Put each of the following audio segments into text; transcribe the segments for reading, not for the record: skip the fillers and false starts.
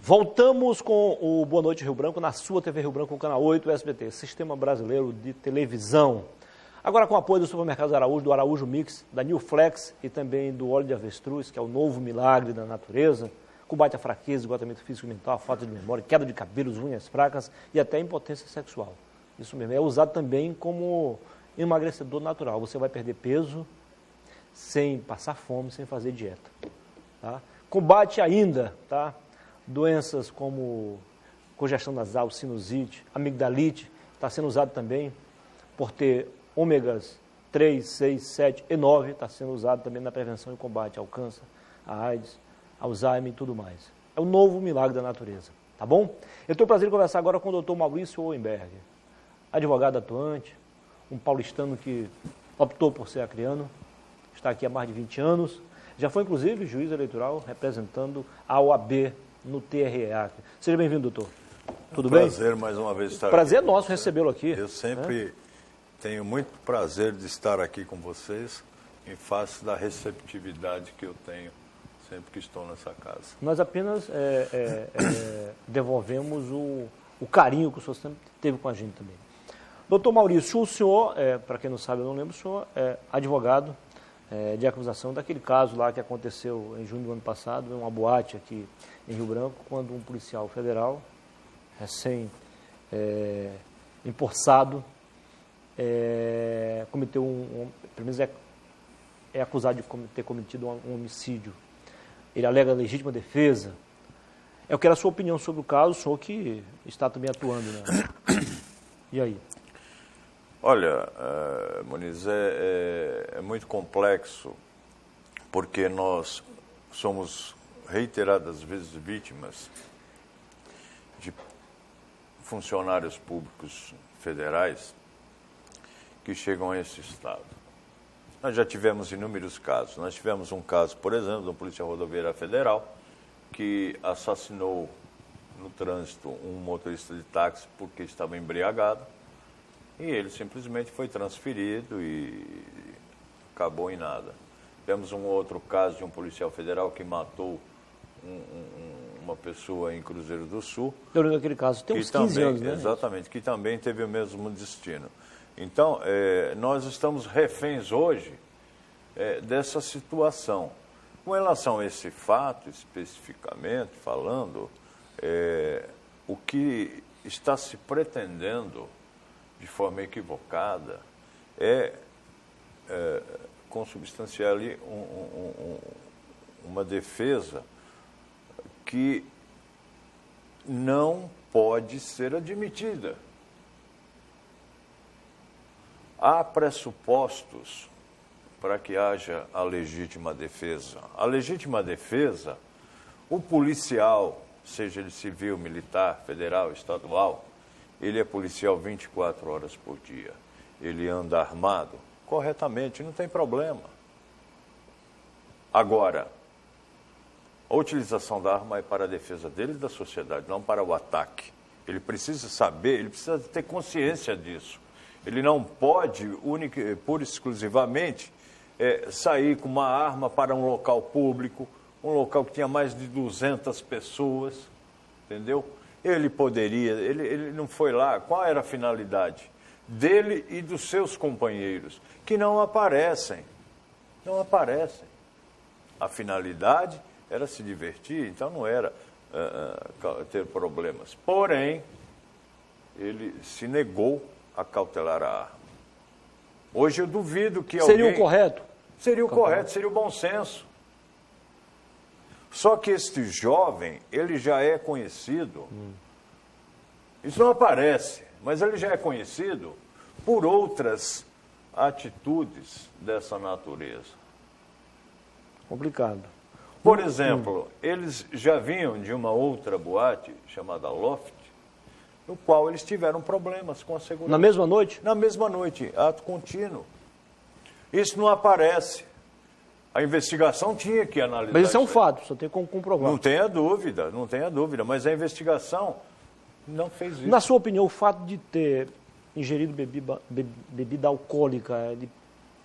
Voltamos com o Boa Noite Rio Branco, na sua TV Rio Branco, no canal 8 SBT, Sistema Brasileiro de Televisão. Agora com o apoio do Supermercado Araújo, do Araújo Mix, da New Flex e também do óleo de avestruz, que é o novo milagre da natureza, combate a fraqueza, esgotamento físico e mental, a falta de memória, queda de cabelos, unhas fracas e até impotência sexual. Isso mesmo, é usado também como emagrecedor natural. Você vai perder peso sem passar fome, sem fazer dieta. Tá? Combate ainda, tá? Doenças como congestão nasal, sinusite, amigdalite, está sendo usado também por ter ômegas 3, 6, 7 e 9, está sendo usado também na prevenção e combate ao câncer, à AIDS, Alzheimer e tudo mais. É o novo milagre da natureza, tá bom? Eu tenho o prazer de conversar agora com o Dr. Maurício Owenberg, advogado atuante, um paulistano que optou por ser acreano, está aqui há mais de 20 anos, já foi inclusive juiz eleitoral representando a OAB no TRE. Seja bem-vindo, doutor. Tudo bem? Prazer mais uma vez estar prazer aqui. Prazer nosso recebê-lo aqui. Eu sempre tenho muito prazer de estar aqui com vocês em face da receptividade que eu tenho sempre que estou nessa casa. Nós apenas devolvemos o carinho que o senhor sempre teve com a gente também. Doutor Maurício, o senhor, para quem não sabe, eu não lembro, o senhor é advogado de acusação daquele caso lá que aconteceu em junho do ano passado, em uma boate aqui em Rio Branco, quando um policial federal, recém-empossado, cometeu pelo menos é acusado de ter cometido um homicídio. Ele alega legítima defesa. Eu quero a sua opinião sobre o caso, o senhor que está também atuando, né? E aí? Olha, Muniz, é muito complexo, porque nós somos reiteradas vezes vítimas de funcionários públicos federais que chegam a esse estado. Nós já tivemos inúmeros casos. Nós tivemos um caso, por exemplo, de um policial rodoviário federal que assassinou no trânsito um motorista de táxi porque estava embriagado. E ele simplesmente foi transferido e acabou em nada. Temos um outro caso de um policial federal que matou uma pessoa em Cruzeiro do Sul. Eu lembro daquele caso, tem uns 15 anos, né? Exatamente, que também teve o mesmo destino. Então, nós estamos reféns hoje dessa situação. Com relação a esse fato, especificamente falando, o que está se pretendendo de forma equivocada, consubstanciar ali uma defesa que não pode ser admitida. Há pressupostos para que haja a legítima defesa. A legítima defesa, o policial, seja ele civil, militar, federal, estadual, ele é policial 24 horas por dia. Ele anda armado corretamente, não tem problema. Agora, a utilização da arma é para a defesa dele e da sociedade, não para o ataque. Ele precisa saber, ele precisa ter consciência disso. Ele não pode, pura e exclusivamente, sair com uma arma para um local público, um local que tinha mais de 200 pessoas, entendeu? Ele poderia, ele não foi lá. Qual era a finalidade dele e dos seus companheiros? Que não aparecem. Não aparecem. A finalidade era se divertir, então não era ter problemas. Porém, ele se negou a cautelar a arma. Hoje eu duvido que alguém... Seria o correto? Seria o correto, seria o bom senso. Só que este jovem, ele já é conhecido, isso não aparece, mas ele já é conhecido por outras atitudes dessa natureza. Complicado. Por exemplo, eles já vinham de uma outra boate chamada Loft, no qual eles tiveram problemas com a segurança. Na mesma noite? Na mesma noite, ato contínuo. Isso não aparece. A investigação tinha que analisar. Mas isso é um fato, só tem como comprovar. Não tenha dúvida, não tenha dúvida, mas a investigação não fez isso. Na sua opinião, o fato de ter ingerido bebida alcoólica, ele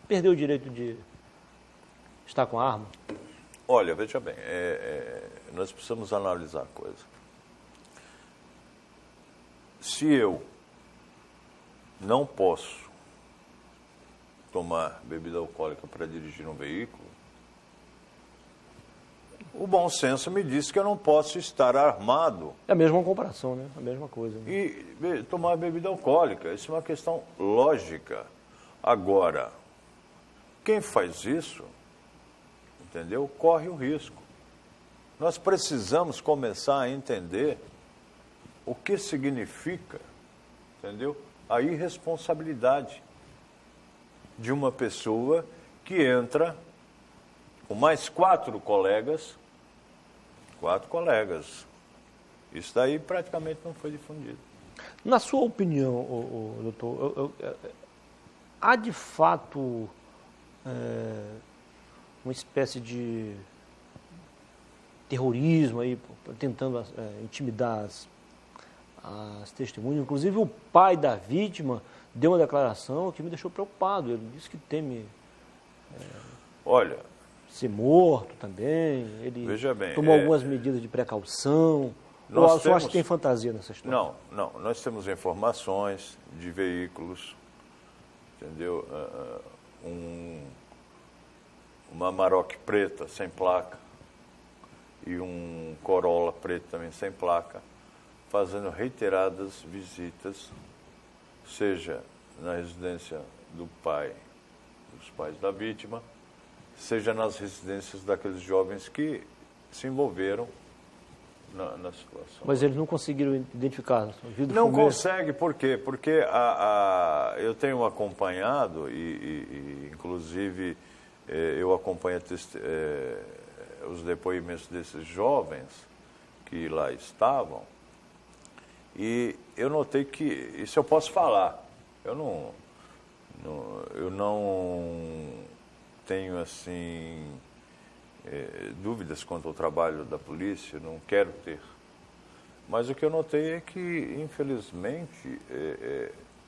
perdeu o direito de estar com a arma? Olha, veja bem, nós precisamos analisar a coisa. Se eu não posso tomar bebida alcoólica para dirigir um veículo, o bom senso me diz que eu não posso estar armado. É a mesma comparação, né? A mesma coisa. Né? E tomar bebida alcoólica. Isso é uma questão lógica. Agora, quem faz isso, entendeu, corre o risco. Nós precisamos começar a entender o que significa, entendeu, a irresponsabilidade de uma pessoa que entra com mais 4 colegas. Isso daí praticamente não foi difundido. Na sua opinião, doutor, há de fato uma espécie de terrorismo aí, tentando intimidar as testemunhas? Inclusive o pai da vítima deu uma declaração que me deixou preocupado. Ele disse que teme ser morto também. Ele veja bem, tomou algumas medidas de precaução. Ou você acha que tem fantasia nessa história? Não. Nós temos informações de veículos, entendeu? Uma Amarok preta sem placa e um Corolla preto também sem placa, fazendo reiteradas visitas, seja na residência do pai, dos pais da vítima, seja nas residências daqueles jovens que se envolveram na situação. Mas eles não conseguiram identificar? Não consegue, por quê? Porque eu tenho acompanhado, e inclusive eu acompanho os depoimentos desses jovens que lá estavam, e eu notei que, isso eu posso falar, eu não tenho assim dúvidas quanto ao trabalho da polícia, não quero ter. Mas o que eu notei é que, infelizmente,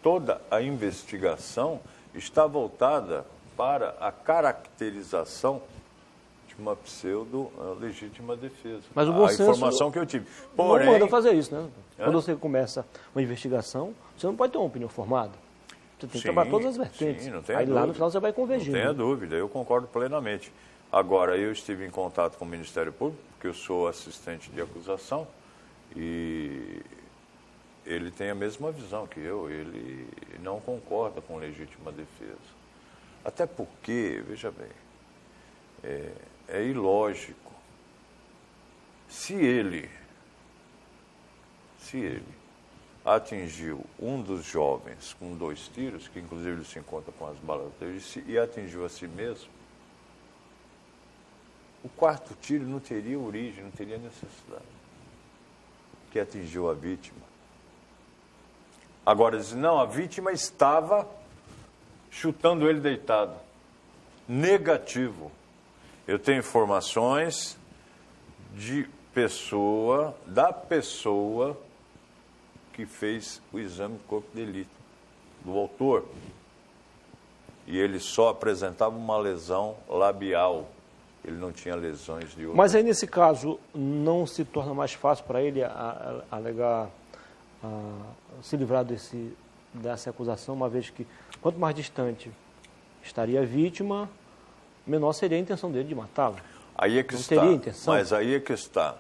toda a investigação está voltada para a caracterização de uma pseudo-legítima defesa. Mas o bom senso, informação que eu tive. Porém, não manda fazer isso, né? Quando você começa uma investigação, você não pode ter uma opinião formada. Você tem que trabalhar todas as vertentes. Sim, não tem Aí dúvida. lá no final você vai convergindo. Não tenha dúvida, eu concordo plenamente. Agora, eu estive em contato com o Ministério Público, porque eu sou assistente de acusação, e ele tem a mesma visão que eu, ele não concorda com legítima defesa. Até porque, veja bem, é ilógico. Se ele atingiu um dos jovens com 2 tiros, que inclusive ele se encontra com as balas, e atingiu a si mesmo, o 4º tiro não teria origem, não teria necessidade, que atingiu a vítima. Agora, diz, não, a vítima estava chutando ele deitado. Negativo. Eu tenho informações da pessoa que fez o exame de corpo de delito, do autor. E ele só apresentava uma lesão labial. Ele não tinha lesões de outro. Mas aí, nesse caso, não se torna mais fácil para ele alegar, se livrar dessa acusação, uma vez que, quanto mais distante estaria a vítima, menor seria a intenção dele de matá-la. Aí é que não está. Teria intenção. Mas aí é que está.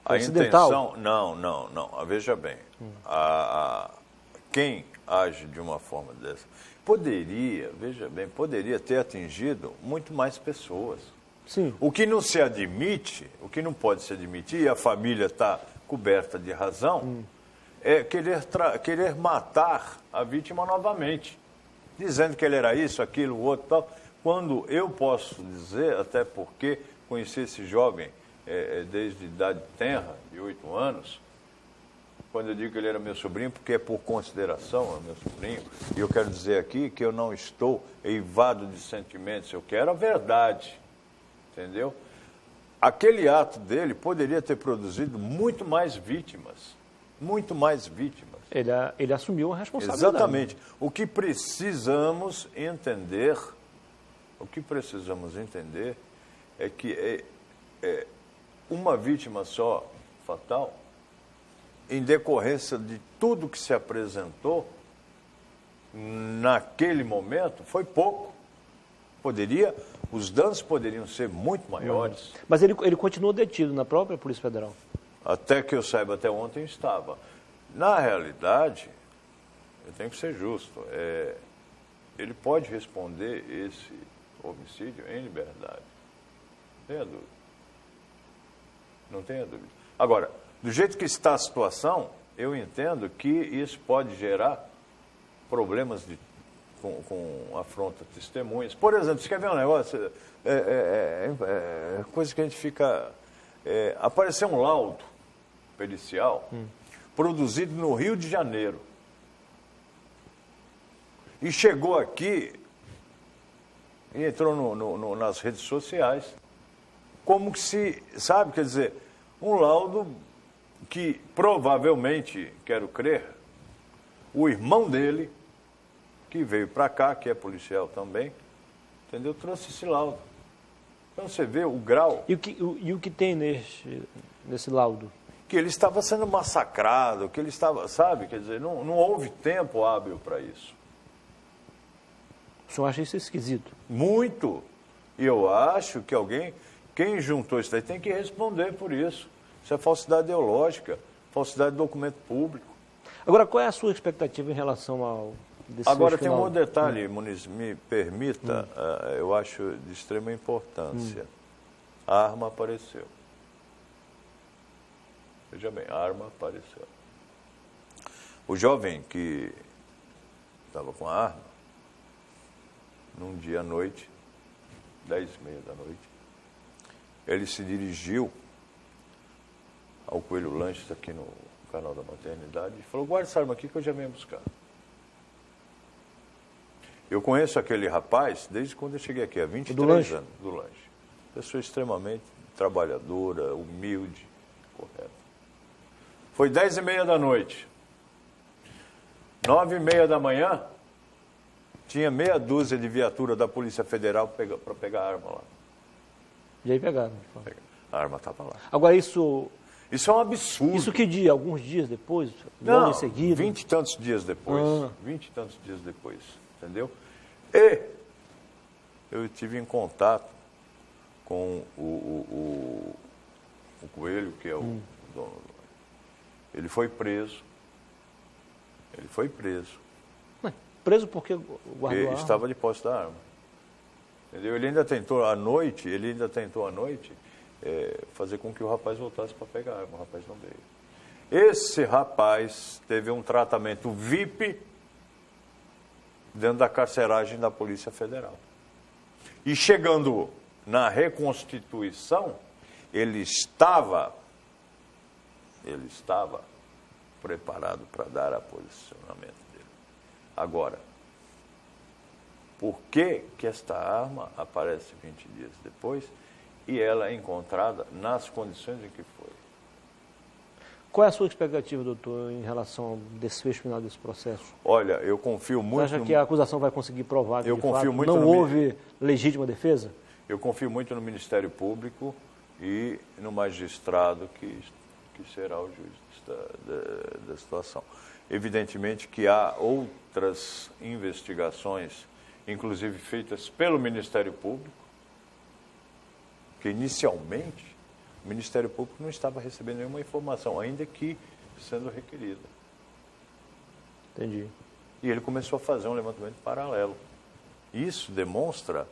A intenção... Não. Veja bem. Quem age de uma forma dessa poderia ter atingido muito mais pessoas. Sim. O que não se admite, o que não pode se admitir, e a família está coberta de razão, é querer matar a vítima novamente, dizendo que ele era isso, aquilo, o outro, tal. Quando eu posso dizer, até porque conheci esse jovem desde idade tenra, de 8 anos, quando eu digo que ele era meu sobrinho, porque é por consideração, é meu sobrinho, e eu quero dizer aqui que eu não estou eivado de sentimentos, eu quero a verdade. Entendeu? Aquele ato dele poderia ter produzido muito mais vítimas. Muito mais vítimas. Ele assumiu a responsabilidade. Exatamente. O que precisamos entender é que uma vítima só fatal em decorrência de tudo que se apresentou naquele momento, foi pouco. Os danos poderiam ser muito maiores. Mas ele continuou detido na própria Polícia Federal? Até que eu saiba, até ontem estava. Na realidade, eu tenho que ser justo, ele pode responder esse homicídio em liberdade. Não tenha dúvida. Não tenha dúvida. Agora, do jeito que está a situação, eu entendo que isso pode gerar problemas com afronta a testemunhas. Por exemplo, você quer ver um negócio? Coisa que a gente fica... apareceu um laudo pericial produzido no Rio de Janeiro. E chegou aqui e entrou nas redes sociais como que se... Sabe, quer dizer, um laudo que provavelmente, quero crer, o irmão dele, que veio para cá, que é policial também, entendeu? Trouxe esse laudo. Então você vê o grau... E o que tem nesse laudo? Que ele estava sendo massacrado, que ele estava, sabe? Quer dizer, não houve tempo hábil para isso. O senhor acha isso esquisito? Muito. E eu acho que quem juntou isso daí tem que responder por isso. Isso é falsidade ideológica, falsidade de documento público. Agora, qual é a sua expectativa em relação ao... Agora tem um outro detalhe, Muniz, me permita, eu acho de extrema importância. A arma apareceu. Veja bem, a arma apareceu. O jovem que estava com a arma, num dia à noite, 10h30 da noite, ele se dirigiu ao Coelho Lanches aqui no canal da Maternidade e falou: guarda essa arma aqui que eu já venho buscar. Eu conheço aquele rapaz desde quando eu cheguei aqui, há 23 anos, do lanche. Pessoa extremamente trabalhadora, humilde, correta. Foi 10h30 da noite. 9h30 da manhã, tinha meia dúzia de viatura da Polícia Federal para pegar a arma lá. E aí pegaram? A arma estava lá. Agora isso... Isso é um absurdo. Isso que dia? Alguns dias depois? Logo em seguida? 20 e tantos dias depois. 20 e tantos dias depois. Entendeu? E eu tive em contato com o Coelho, que é o dono. Ele foi preso. Preso porque guardou a arma? Estava de posse da arma. Entendeu? Ele ainda tentou à noite, fazer com que o rapaz voltasse para pegar a arma. O rapaz não veio. Esse rapaz teve um tratamento VIP dentro da carceragem da Polícia Federal. E chegando na reconstituição, ele estava preparado para dar a posicionamento dele. Agora, por que esta arma aparece 20 dias depois e ela é encontrada nas condições em que foi? Qual é a sua expectativa, doutor, em relação ao desfecho final desse processo? Olha, eu confio muito... Você acha que a acusação vai conseguir provar que, de fato, não houve legítima defesa? Eu confio muito no Ministério Público e no magistrado que será o juiz da situação. Evidentemente que há outras investigações, inclusive feitas pelo Ministério Público, que inicialmente o Ministério Público não estava recebendo nenhuma informação, ainda que sendo requerida. Entendi. E ele começou a fazer um levantamento paralelo. Isso demonstra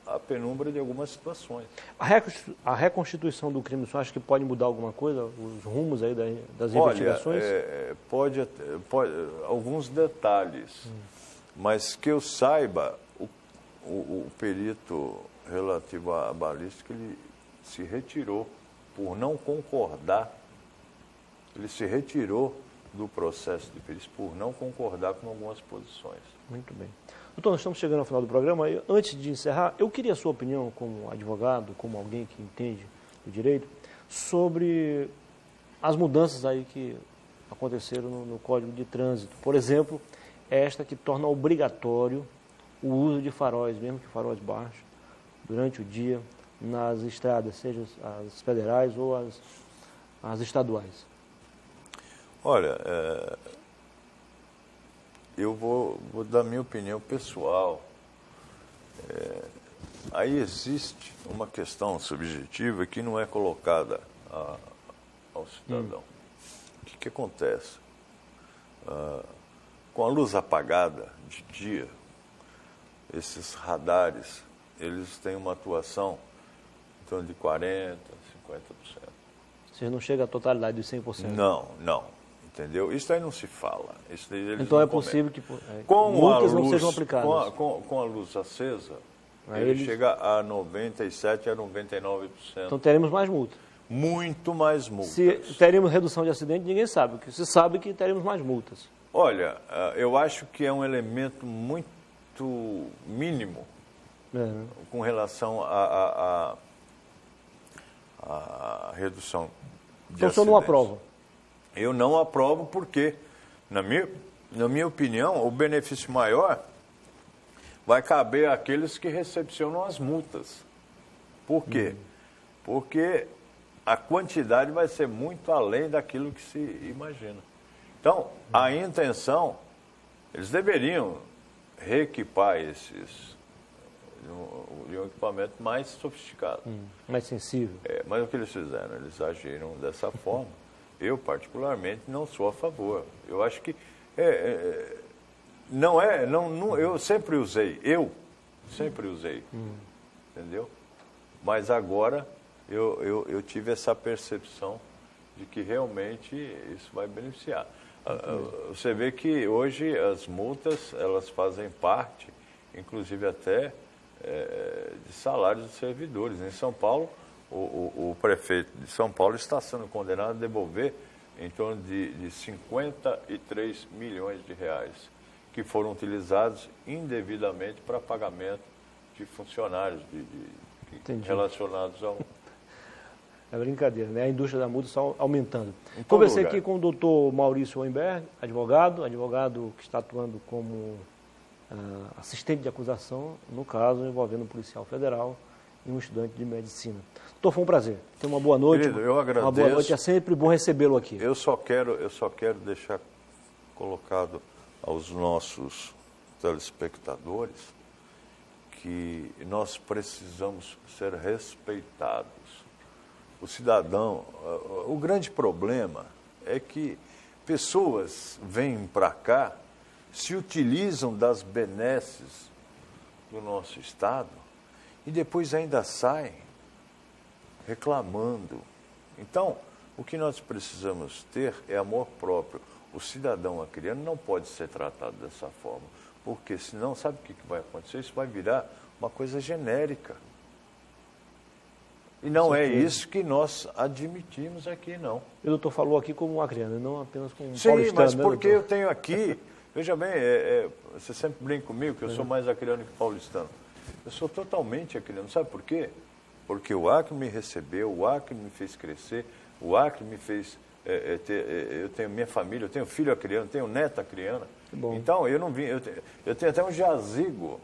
a penumbra de algumas situações. A reconstituição do crime, você acha que pode mudar alguma coisa? Os rumos aí das investigações? Pode, alguns detalhes. Mas que eu saiba, o perito relativo à balística, ele se retirou por não concordar. Ele se retirou do processo de perícia por não concordar com algumas posições. Muito bem. Doutor, nós estamos chegando ao final do programa. Antes de encerrar, eu queria a sua opinião como advogado, como alguém que entende do direito, sobre as mudanças aí que aconteceram no Código de Trânsito. Por exemplo, esta que torna obrigatório o uso de faróis, mesmo que faróis baixos, durante o dia, nas estradas, seja as federais ou as estaduais. Olha, eu vou dar minha opinião pessoal. Aí existe uma questão subjetiva que não é colocada ao cidadão. O que acontece? Com a luz apagada de dia, esses radares, eles têm uma atuação em torno de 40%, 50%. Você não chega à totalidade dos 100%. Não. Entendeu? Isso aí não se fala. Isso aí então é possível que multas não sejam aplicadas. Com a luz acesa, ele chega a 97% a 99%. Então teremos mais multas. Muito mais multas. Se teremos redução de acidente, ninguém sabe. Se sabe que teremos mais multas. Olha, eu acho que é um elemento muito mínimo com relação à redução de então, o senhor não aprova? Eu não aprovo porque, na minha opinião, o benefício maior vai caber àqueles que recepcionam as multas. Por quê? Porque a quantidade vai ser muito além daquilo que se imagina. Então, a intenção, eles deveriam reequipar esses de um equipamento mais sofisticado. Mais sensível. Mas o que eles fizeram? Eles agiram dessa forma. Eu, particularmente, não sou a favor. Eu acho que eu sempre usei, entendeu? Mas agora eu tive essa percepção de que realmente isso vai beneficiar. Você vê que hoje as multas, elas fazem parte, inclusive até de salários dos servidores. Em São Paulo, o prefeito de São Paulo está sendo condenado a devolver em torno de 53 milhões de reais, que foram utilizados indevidamente para pagamento de funcionários relacionados ao... É brincadeira, né? A indústria da multa está aumentando. Conversei aqui com o doutor Maurício Weinberg, advogado que está atuando como assistente de acusação, no caso envolvendo um policial federal e um estudante de medicina. Doutor, foi um prazer. Tenha uma boa noite. Querido, eu agradeço. Uma boa noite, é sempre bom recebê-lo aqui. Eu só quero deixar colocado aos nossos telespectadores que nós precisamos ser respeitados. O cidadão, o grande problema é que pessoas vêm para cá, se utilizam das benesses do nosso Estado e depois ainda saem reclamando. Então, o que nós precisamos ter é amor próprio. O cidadão acriano não pode ser tratado dessa forma, porque senão, sabe o que vai acontecer? Isso vai virar uma coisa genérica. E não é isso que nós admitimos aqui, não. O doutor falou aqui como um acriano, não apenas como um Sim, paulistano. mas né, porque doutor? eu tenho aqui... Veja bem, você sempre brinca comigo que eu sou mais acriano que paulistano. Eu sou totalmente acriano. Sabe por quê? Porque o Acre me recebeu, o Acre me fez crescer, o Acre me fez... eu tenho minha família, eu tenho filho acriano, tenho neta acriana. Então, eu não vim... Eu tenho até um jazigo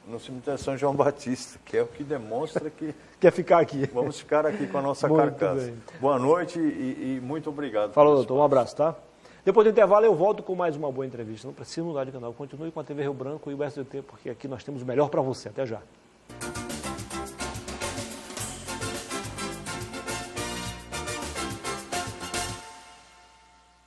no cemitério São João Batista, que é o que demonstra que... Quer ficar aqui. Vamos ficar aqui com a nossa Muito carcaça. bem. Boa noite e muito obrigado. Falou, doutor. Um abraço, tá? Depois do intervalo eu volto com mais uma boa entrevista. Não precisa mudar de canal. Continue com a TV Rio Branco e o SBT, porque aqui nós temos o melhor para você. Até já.